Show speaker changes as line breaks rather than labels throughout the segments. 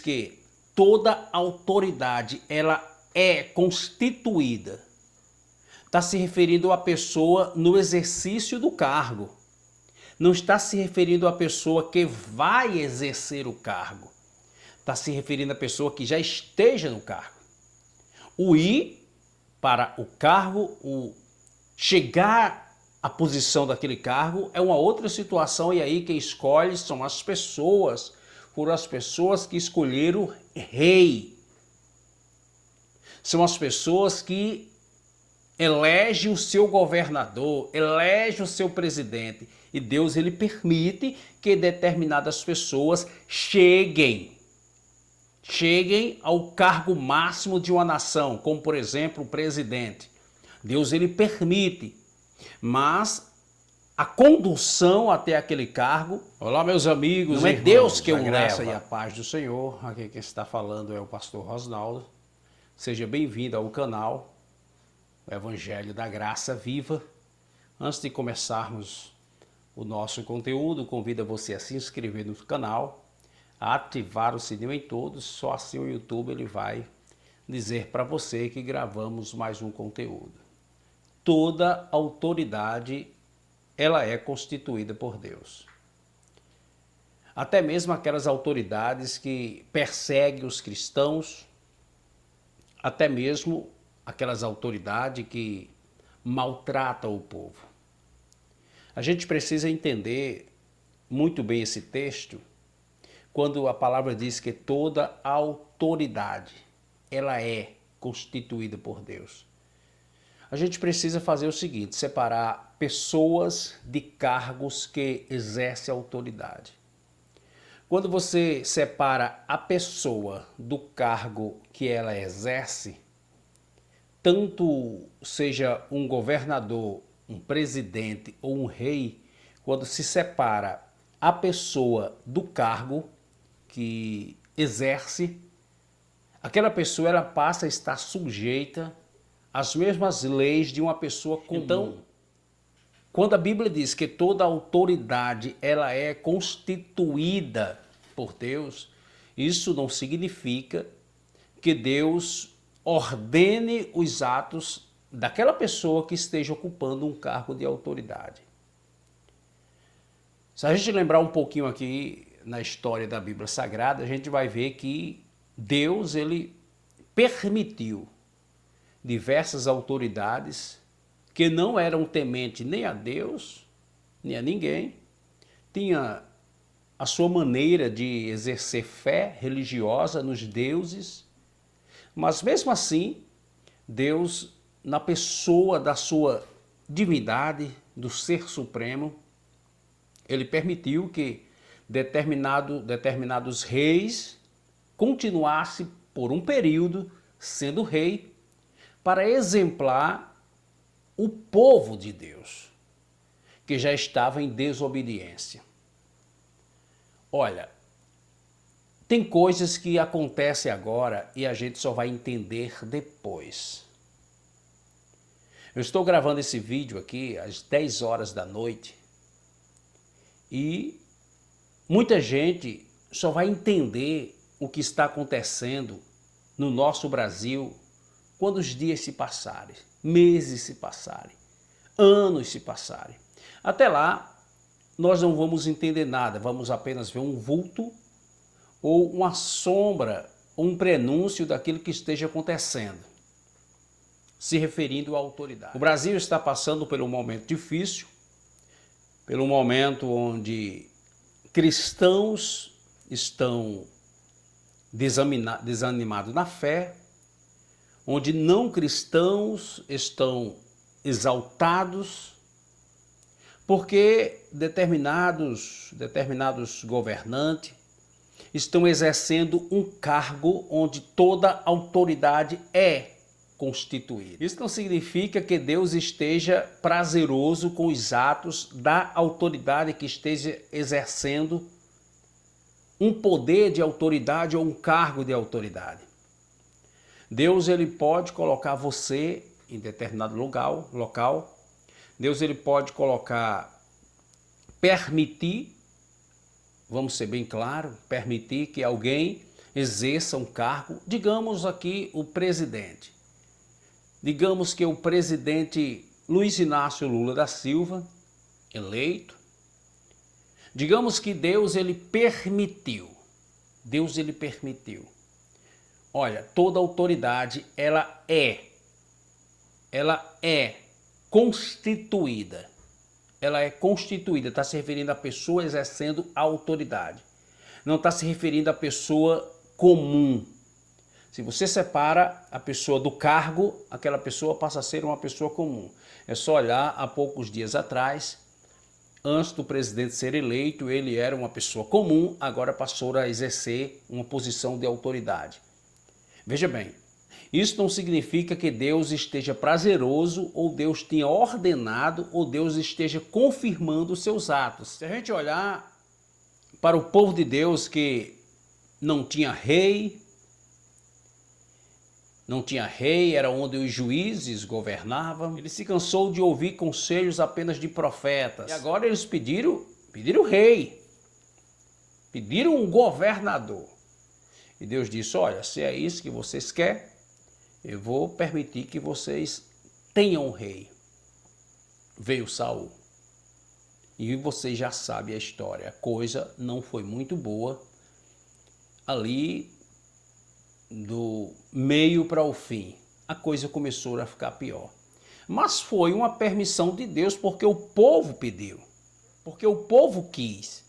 que toda autoridade ela é constituída. Está se referindo à pessoa no exercício do cargo. Não está se referindo à pessoa que vai exercer o cargo. Está se referindo à pessoa que já esteja no cargo. O ir para o cargo, o chegar à posição daquele cargo é uma outra situação, e aí quem escolhe são as pessoas. Foram as pessoas que escolheram rei. São as pessoas que elegem o seu governador, elegem o seu presidente. E Deus ele permite que determinadas pessoas cheguem ao cargo máximo de uma nação, como por exemplo o presidente. Deus ele permite, mas a condução até aquele cargo, olá meus amigos, não é Deus que o leva. A graça e a paz do Senhor. Aqui quem está falando é o pastor Rosnaldo. Seja bem-vindo ao canal o Evangelho da Graça Viva. Antes de começarmos o nosso conteúdo, convido você a se inscrever no canal, a ativar o sininho em todos, só assim o YouTube ele vai dizer para você que gravamos mais um conteúdo. Toda autoridade ela é constituída por Deus. Até mesmo aquelas autoridades que perseguem os cristãos, até mesmo aquelas autoridades que maltratam o povo. A gente precisa entender muito bem esse texto quando a palavra diz que toda autoridade ela é constituída por Deus. A gente precisa fazer o seguinte, separar pessoas de cargos que exercem autoridade. Quando você separa a pessoa do cargo que ela exerce, tanto seja um governador, um presidente ou um rei, quando se separa a pessoa do cargo que exerce, aquela pessoa ela passa a estar sujeita às mesmas leis de uma pessoa comum. Então, quando a Bíblia diz que toda autoridade ela é constituída por Deus, isso não significa que Deus ordene os atos daquela pessoa que esteja ocupando um cargo de autoridade. Se a gente lembrar um pouquinho aqui na história da Bíblia Sagrada, a gente vai ver que Deus ele permitiu diversas autoridades que não eram tementes nem a Deus, nem a ninguém, tinha a sua maneira de exercer fé religiosa nos deuses, mas mesmo assim, Deus, na pessoa da sua divindade, do Ser Supremo, ele permitiu que determinados reis continuassem por um período sendo rei para exemplar o povo de Deus, que já estava em desobediência. Olha, tem coisas que acontecem agora e a gente só vai entender depois. Eu estou gravando esse vídeo aqui às 10 horas da noite e muita gente só vai entender o que está acontecendo no nosso Brasil quando os dias se passarem, meses se passarem, anos se passarem. Até lá, nós não vamos entender nada, vamos apenas ver um vulto ou uma sombra, um prenúncio daquilo que esteja acontecendo, se referindo à autoridade. O Brasil está passando por um momento difícil, pelo momento onde cristãos estão desanimados na fé, onde não cristãos estão exaltados, porque determinados governantes estão exercendo um cargo onde toda autoridade é constituída. Isso não significa que Deus esteja prazeroso com os atos da autoridade que esteja exercendo um poder de autoridade ou um cargo de autoridade. Deus ele pode colocar você em determinado local. Deus ele pode permitir, vamos ser bem claros, permitir que alguém exerça um cargo, digamos aqui o presidente. Digamos que o presidente Luiz Inácio Lula da Silva, eleito, digamos que Deus ele permitiu. Olha, toda autoridade ela é constituída. Ela é constituída, está se referindo a pessoa exercendo a autoridade. Não está se referindo a pessoa comum. Se você separa a pessoa do cargo, aquela pessoa passa a ser uma pessoa comum. É só olhar há poucos dias atrás, antes do presidente ser eleito, ele era uma pessoa comum, agora passou a exercer uma posição de autoridade. Veja bem, isso não significa que Deus esteja prazeroso, ou Deus tenha ordenado, ou Deus esteja confirmando os seus atos. Se a gente olhar para o povo de Deus que não tinha rei, era onde os juízes governavam. Ele se cansou de ouvir conselhos apenas de profetas. E agora eles pediram rei, pediram um governador. E Deus disse, olha, se é isso que vocês querem, eu vou permitir que vocês tenham um rei. Veio Saul. E vocês já sabem a história. A coisa não foi muito boa ali do meio para o fim. A coisa começou a ficar pior. Mas foi uma permissão de Deus, porque o povo pediu. Porque o povo quis.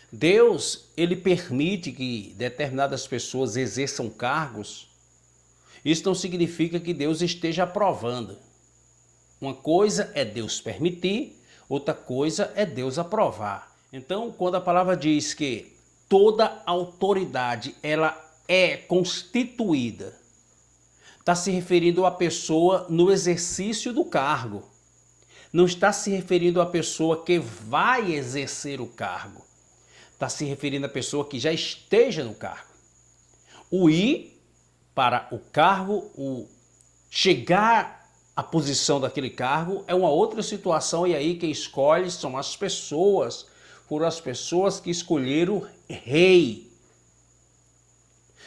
Deus, ele permite que determinadas pessoas exerçam cargos. Isso não significa que Deus esteja aprovando. Uma coisa é Deus permitir, outra coisa é Deus aprovar. Então, quando a palavra diz que toda autoridade ela é constituída, está se referindo à pessoa no exercício do cargo. Não está se referindo à pessoa que vai exercer o cargo. Está se referindo à pessoa que já esteja no cargo. O ir para o cargo, o chegar à posição daquele cargo é uma outra situação, e aí quem escolhe são as pessoas. Foram as pessoas que escolheram rei.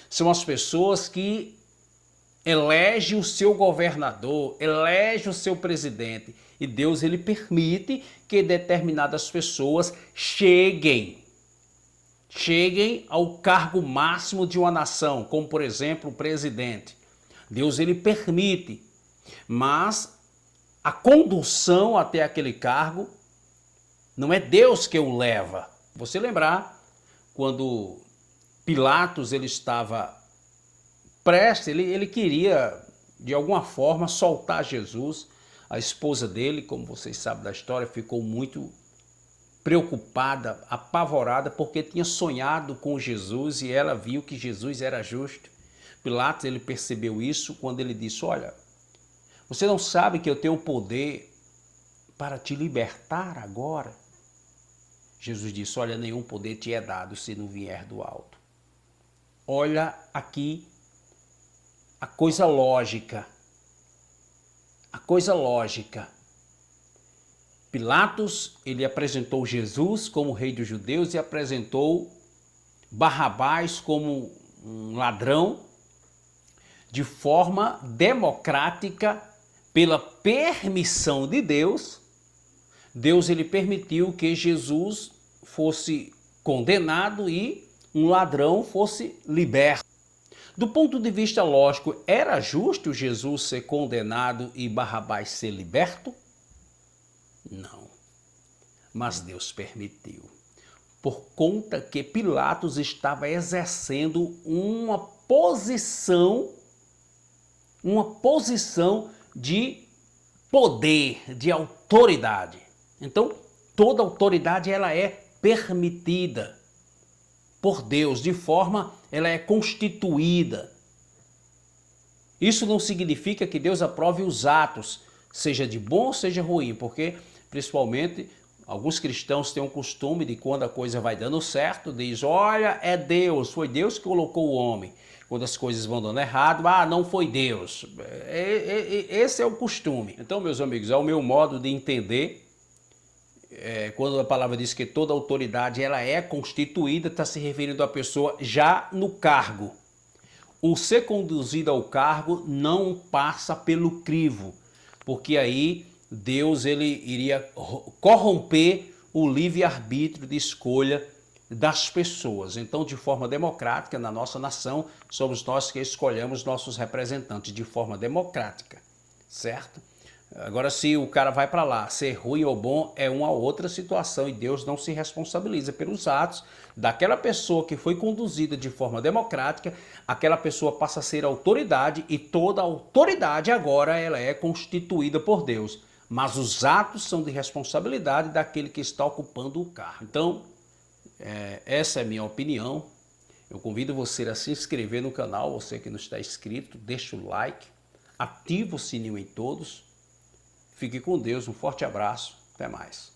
São as pessoas que elegem o seu governador, elegem o seu presidente. E Deus ele permite que determinadas pessoas cheguem ao cargo máximo de uma nação, como por exemplo o presidente. Deus ele permite, mas a condução até aquele cargo não é Deus que o leva. Você lembrar quando Pilatos ele estava prestes, ele queria de alguma forma soltar Jesus. A esposa dele, como vocês sabem da história, ficou muito preocupada, apavorada, porque tinha sonhado com Jesus e ela viu que Jesus era justo. Pilatos ele percebeu isso quando ele disse, olha, você não sabe que eu tenho poder para te libertar agora? Jesus disse, olha, nenhum poder te é dado se não vier do alto. Olha aqui a coisa lógica. Pilatos, ele apresentou Jesus como rei dos judeus e apresentou Barrabás como um ladrão de forma democrática, pela permissão de Deus. Deus ele permitiu que Jesus fosse condenado e um ladrão fosse liberto. Do ponto de vista lógico, era justo Jesus ser condenado e Barrabás ser liberto? Não. Mas Deus permitiu. Por conta que Pilatos estava exercendo uma posição de poder, de autoridade. Então, toda autoridade ela é permitida por Deus, de forma, ela é constituída. Isso não significa que Deus aprove os atos, seja de bom ou seja ruim, porque, principalmente, alguns cristãos têm um costume de quando a coisa vai dando certo, diz, olha, é Deus, foi Deus que colocou o homem. Quando as coisas vão dando errado, não foi Deus. Esse é o costume. Então, meus amigos, é o meu modo de entender. Quando a palavra diz que toda autoridade ela é constituída, está se referindo à pessoa já no cargo. o ser conduzido ao cargo não passa pelo crivo, porque aí Deus ele iria corromper o livre-arbítrio de escolha das pessoas. Então, de forma democrática, na nossa nação, somos nós que escolhemos nossos representantes de forma democrática, certo? Agora, se o cara vai para lá, ser ruim ou bom é uma outra situação e Deus não se responsabiliza pelos atos daquela pessoa que foi conduzida de forma democrática. Aquela pessoa passa a ser autoridade e toda autoridade agora ela é constituída por Deus. Mas os atos são de responsabilidade daquele que está ocupando o cargo. Então, essa é a minha opinião. Eu convido você a se inscrever no canal, você que não está inscrito, deixa o like, ativa o sininho em todos. Fique com Deus, um forte abraço, até mais.